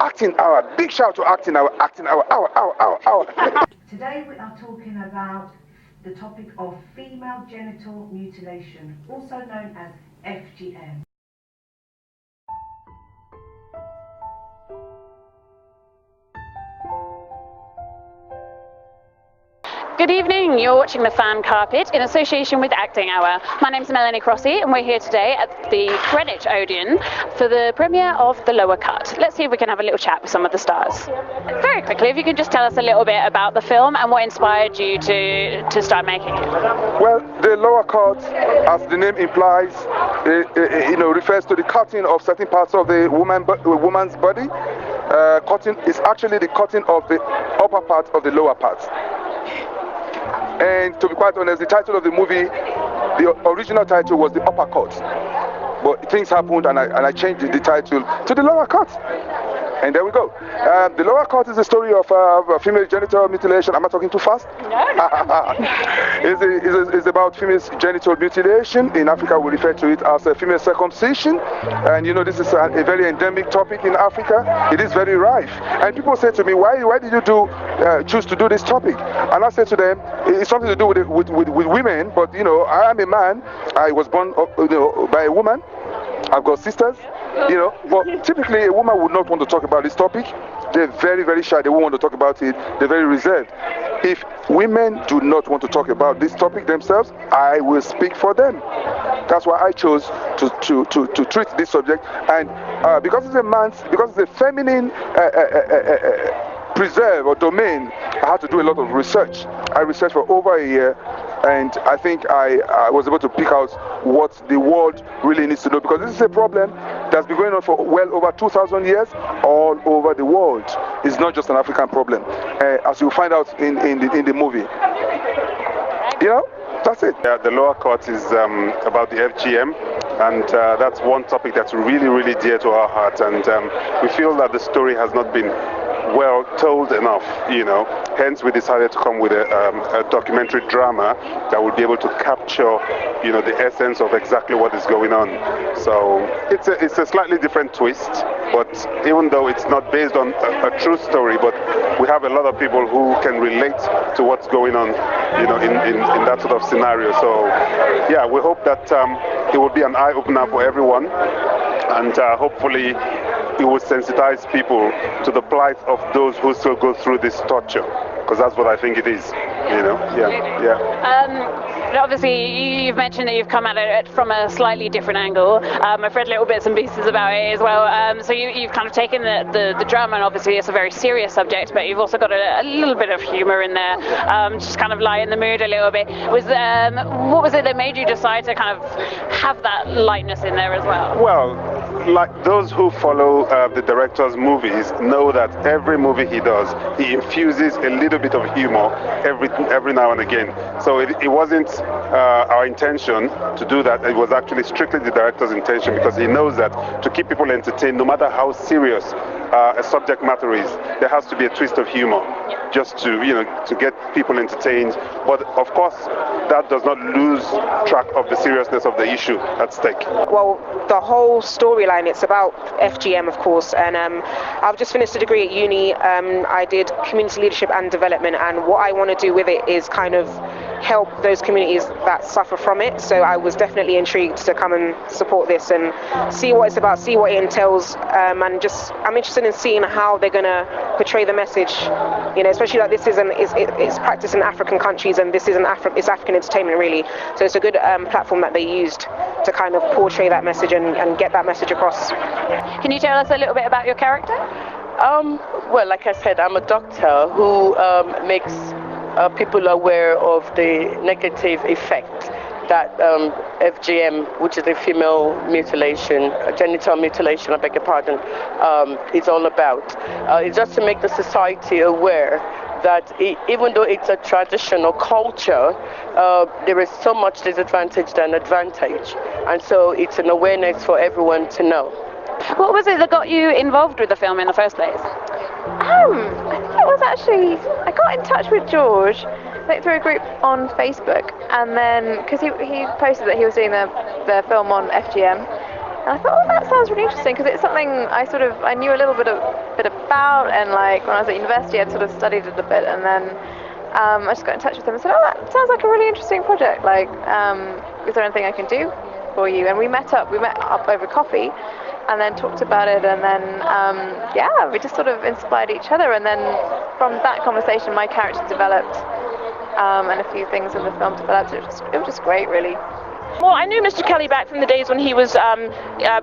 Acting Hour. Big shout to Acting Hour. Acting Hour. Hour. Today we are talking about the topic of female genital mutilation, also known as FGM. Good evening, you're watching The Fan Carpet in association with Acting Hour. My name's Melanie Crossey and we're here today at the Greenwich Odeon for the premiere of The Lower Cut. Let's see if we can have a little chat with some of the stars. Very quickly, if you could just tell us a little bit about the film and what inspired you to start making it. Well, The Lower Cut, as the name implies, refers to the cutting of certain parts of the woman's body. Cutting is actually the cutting of the upper part of the lower part. And to be quite honest, the title of the movie, the original title was The Upper Cut. But things happened and I changed the title to The Lower Cut. And there we go. The Lower Cut is the story of female genital mutilation. Am I talking too fast? No. It's about female genital mutilation. In Africa, we refer to it as a female circumcision. And this is a very endemic topic in Africa. It is very rife. And people say to me, why did you choose to do this topic? And I say to them, it's something to do with women. But I am a man. I was born by a woman. I've got sisters. But typically a woman would not want to talk about this topic. They're very, very shy. They won't want to talk about it. They're very reserved. If women do not want to talk about this topic themselves, I will speak for them. That's why I chose to treat this subject. And because it's a feminine preserve or domain, I had to do a lot of research. I researched for over a year. And I think I was able to pick out what the world really needs to know, because this is a problem that's been going on for well over 2,000 years all over the world. It's not just an African problem, as you'll find out in the movie. That's it. Yeah, The Lower Cut is about the FGM, and that's one topic that's really, really dear to our heart. And we feel that the story has not been well told enough, hence we decided to come with a documentary drama that would be able to capture the essence of exactly what is going on. So it's a slightly different twist, but even though it's not based on a true story, but we have a lot of people who can relate to what's going on in that sort of scenario. So yeah, we hope that it will be an eye-opener for everyone, and hopefully it will sensitize people to the plight of those who still go through this torture, because that's what I think it is, Obviously, you've mentioned that you've come at it from a slightly different angle. I've read little bits and pieces about it as well. So you've kind of taken the drama, and obviously it's a very serious subject, but you've also got a little bit of humour in there, just kind of lighten the mood a little bit. What was it that made you decide to kind of have that lightness in there as well? Well, like those who follow the director's movies know that every movie he does, he infuses a little bit of humor every now and again. So it wasn't our intention to do that. It was actually strictly the director's intention, because he knows that to keep people entertained, no matter how serious a subject matter is, there has to be a twist of humor, just to get people entertained. But of course, that does not lose track of the seriousness of the issue at stake. Well, the whole storyline, it's about FGM, of course, and I've just finished a degree at uni. I did community leadership and development, and what I want to do with it is kind of help those communities that suffer from it. So I was definitely intrigued to come and support this and see what it's about, see what it entails, and I'm interested in seeing how they're going to portray the message, especially like this it's practiced in African countries, and this is it's African entertainment really, so it's a good platform that they used to kind of portray that message and get that message across. Can you tell us a little bit about your character? Well, like I said, I'm a doctor who makes people aware of the negative effect that FGM, which is a female mutilation, genital mutilation, I beg your pardon, is all about. It's just to make the society aware that even though it's a traditional culture, there is so much disadvantage than advantage. And so it's an awareness for everyone to know. What was it that got you involved with the film in the first place? I think it was actually, I got in touch with George through a group on Facebook, and then because he posted that he was doing the film on FGM, And I thought, oh, that sounds really interesting, because it's something I knew a little bit about, and like when I was at university I'd sort of studied it a bit, and then I just got in touch with them and said, oh, that sounds like a really interesting project, like is there anything I can do for you? And we met up over coffee and then talked about it, and then we just sort of inspired each other, and then from that conversation my character developed, and a few things in the film developed. It was just great, really. Well, I knew Mr. Kelly back from the days when he was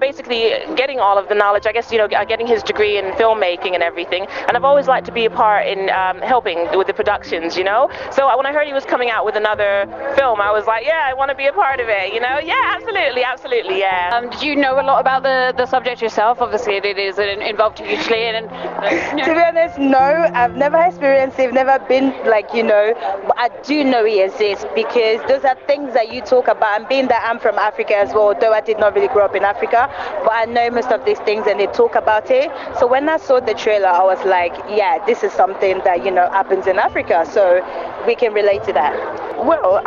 basically getting all of the knowledge, I guess, getting his degree in filmmaking and everything. And I've always liked to be a part in helping with the productions, So when I heard he was coming out with another film, I was like, yeah, I want to be a part of it, Yeah, absolutely, yeah. Did you know a lot about the subject yourself? Obviously, it is involved hugely. To be honest, no, I've never experienced it, never been but I do know it exists, because those are things that you talk about, and being that I'm from Africa as well, though I did not really grow up in Africa, but I know most of these things and they talk about it. So when I saw the trailer, I was like, yeah, this is something that happens in Africa, so we can relate to that. Well,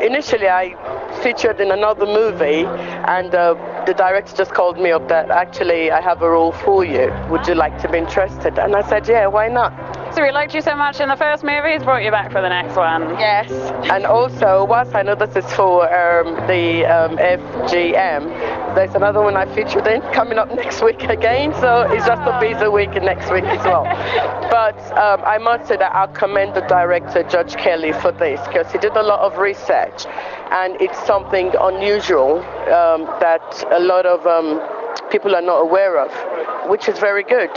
initially I featured in another movie, and the director just called me up that actually I have a role for you. Would you like to be interested? And I said, yeah, why not? So he liked you so much in the first movie, he's brought you back for the next one. Yes, and also, whilst I know this is for the FGM, there's another one I featured in coming up next week again, so it's just a busy week next week as well. But I must say that I'll commend the director, Judge Kelly, for this, because he did a lot of research, and it's something unusual that a lot of people are not aware of, which is very good.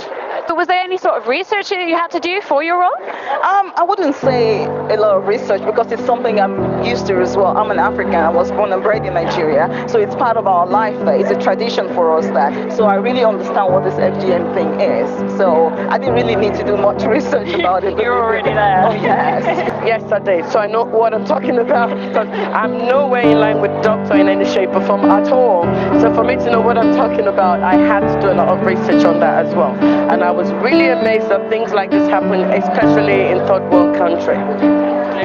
But was there any sort of research that you had to do for your role? I wouldn't say a lot of research, because it's something I'm used to as well. I'm an African. I was born and bred in Nigeria, so it's part of our life there. It's a tradition for us there. So I really understand what this FGM thing is. So I didn't really need to do much research about it. You're already there. Oh, yes. Yes, I did. So I know what I'm talking about, because I'm nowhere in line with doctor in any shape or form at all. So for me to know what I'm talking about, I had to do a lot of research on that as well. And I was really amazed that things like this happen, especially in third world countries.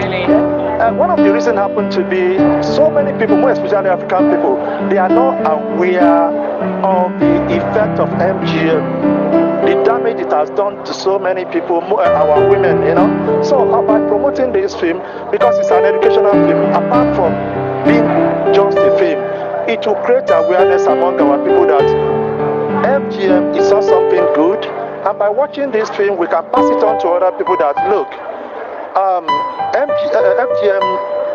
Really? One of the reasons happened to be so many people, more especially African people, they are not aware of the effect of MGM, the damage it has done to so many people, our women, So by promoting this film, because it's an educational film, apart from being just a film, it will create awareness among our people that FGM is not something good. And by watching this film, we can pass it on to other people that, look, FGM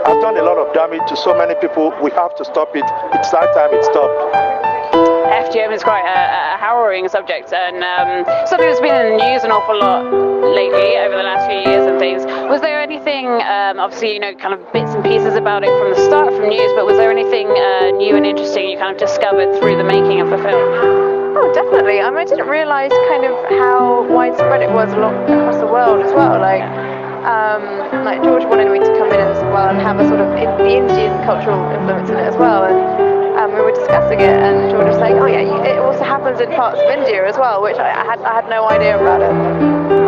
has done a lot of damage to so many people. We have to stop it. It's that time it stopped. FGM is quite a harrowing subject, and something that's been in the news an awful lot lately over the last few years and things. Was there anything, obviously, kind of bits and pieces about it from the start, from news, but was there anything new and interesting you kind of discovered through the making of the film? Oh, definitely. I didn't realise kind of how widespread it was across the world as well. Like George wanted me to come in as well and have a sort of the Indian cultural influence in it as well. And we were discussing it, and George was saying, oh yeah, it also happens in parts of India as well, which I had no idea about it.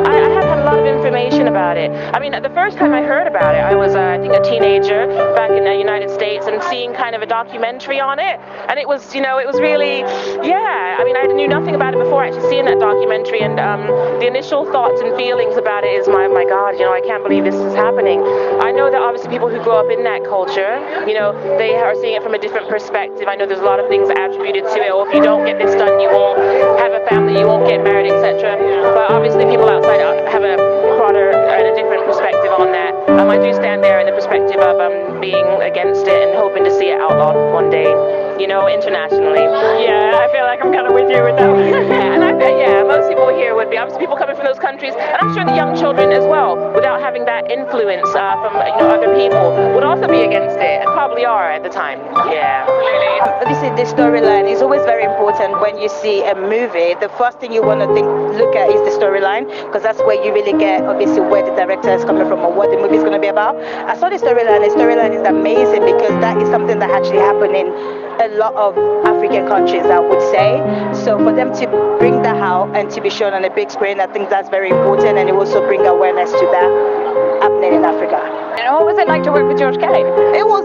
I have had a lot of information about it. I mean, the first time I heard about it, I was, I think, a teenager back in the United States, and seeing kind of a documentary on it. And it was, it was really, yeah. I mean, I knew nothing about it before actually seeing that documentary. And the initial thoughts and feelings about it is, my God, I can't believe this is happening. I know that obviously people who grow up in that culture, they are seeing it from a different perspective. I know there's a lot of things attributed to it. Or if you don't get this done, you won't have a family, you won't get married, etc. But obviously people outside have a broader and a different perspective on that. I do stand there in the perspective of being against it and hoping to see it outlawed one day, internationally. Yeah, I feel like I'm kind of with you with that one. And I bet, most people here would be, obviously people coming from those countries, and I'm sure the young children as well, without having that influence from other people, would also be against it, and probably are at the time. Yeah. Obviously, the storyline is always very important when you see a movie. The first thing you want to look at is the storyline, because that's where you really get, obviously, where the director is coming from or what the movie is going to be about. I saw the storyline. The storyline is amazing, because that is something that actually happened in a lot of African countries, I would say. So for them to bring that out and to be shown on a big screen, I think that's very important, and it also bring awareness to that happening in Africa. And what was it like to work with George Kelly? It was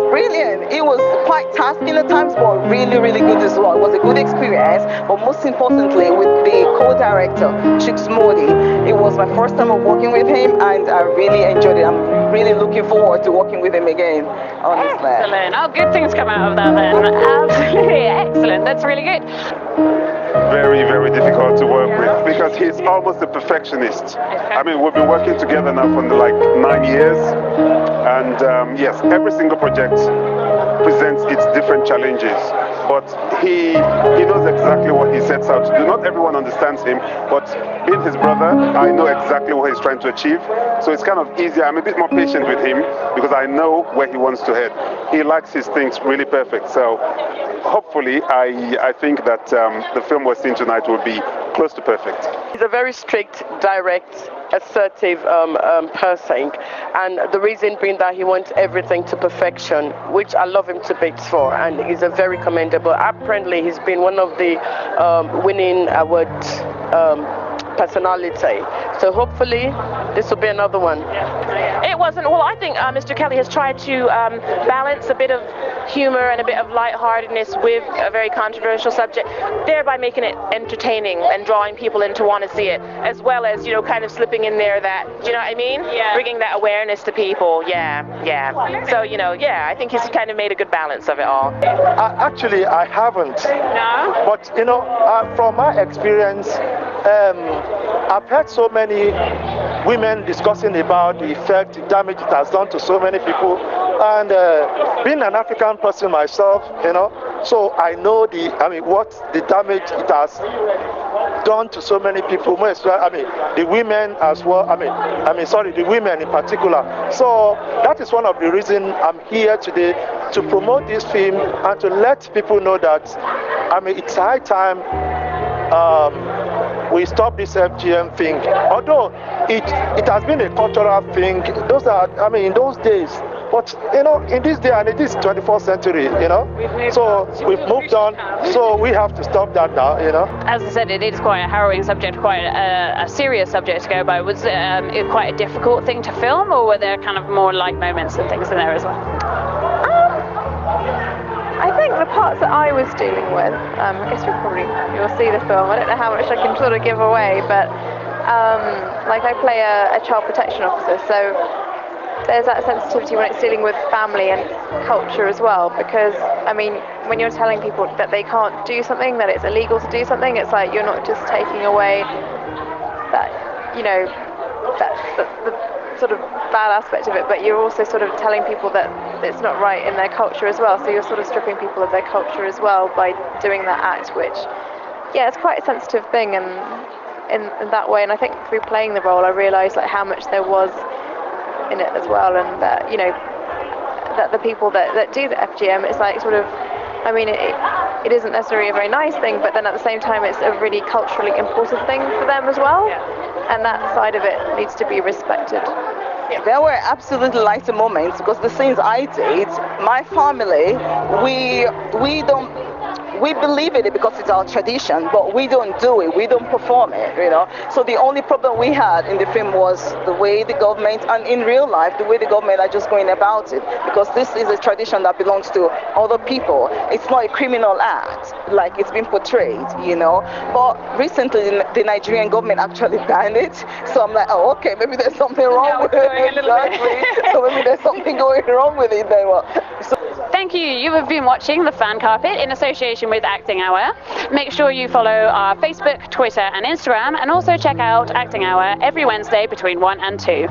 brilliant. It was quite tasking at times, but really, really good as well. It was a good experience, but most importantly, with the co-director, Chicks Modi, it was my first time of working with him, and I really enjoyed it. I'm really looking forward to working with him again on his land. Excellent. Oh, good things come out of that then. Absolutely excellent. That's really good. Very, very difficult to work with because he's almost a perfectionist. I mean, we've been working together now for like 9 years, and yes, every single project presents its different challenges, but he knows exactly what he sets out to do. Not everyone understands him, but being his brother, I know exactly what he's trying to achieve, so it's kind of easier. I'm a bit more patient with him because I know where he wants to head. He likes his things really perfect, so hopefully I think that the film we're seeing tonight will be close to perfect. He's a very strict, direct, assertive person, and the reason being that he wants everything to perfection, which I love him to bits for, and he's a very commendable. Apparently he's been one of the winning awards personality, so hopefully this will be another one. It wasn't, well, I think Mr. Kelly has tried to balance a bit of humor and a bit of lightheartedness with a very controversial subject, thereby making it entertaining and drawing people in to want to see it, as well as, you know, kind of slipping in there that, do you know what I mean? Yeah. Bringing that awareness to people, yeah. So, you know, yeah, I think he's kind of made a good balance of it all. Actually, I haven't. No? But, you know, from my experience, I've heard so many women discussing about the effect, the damage it has done to so many people, and being an African person myself, you know, so I know what the damage it has done to so many people, the women as well, the women in particular. So that is one of the reasons I'm here today, to promote this film and to let people know that, it's high time we stop this FGM thing. Although it has been a cultural thing, in those days, but you know, in this day and it is 21st century, you know, so we've moved on, so we have to stop that now, you know. As I said, it is quite a harrowing subject, quite a serious subject to go by. Was it quite a difficult thing to film, or were there kind of more light moments and things in there as well? I think the parts that I was dealing with, I guess you'll see the film, I don't know how much I can sort of give away, but like I play a child protection officer, so there's that sensitivity when it's dealing with family and culture as well, because when you're telling people that they can't do something, that it's illegal to do something, it's like you're not just taking away that, you know, the sort of bad aspect of it, but you're also sort of telling people that it's not right in their culture as well, so you're sort of stripping people of their culture as well by doing that act, which, yeah, it's quite a sensitive thing, and in that way, and I think through playing the role I realised like how much there was in it as well, and that, you know, that the people that do the FGM, it's like sort of, it isn't necessarily a very nice thing, but then at the same time it's a really culturally important thing for them as well, and that side of it needs to be respected. There were absolutely lighter moments, because the scenes I did, my family, we believe in it because it's our tradition, but we don't do it, we don't perform it, you know. So the only problem we had in the film was the way the government, and in real life, the way the government are just going about it, because this is a tradition that belongs to other people. It's not a criminal act, like it's been portrayed, you know. But recently, the Nigerian government actually banned it, so I'm like, oh, okay, maybe there's something wrong with it. Exactly. So maybe there's something going wrong with it then. Thank you. You have been watching The Fan Carpet in association with ActingHour. Make sure you follow our Facebook, Twitter and Instagram, and also check out ActingHour every Wednesday between 1 and 2.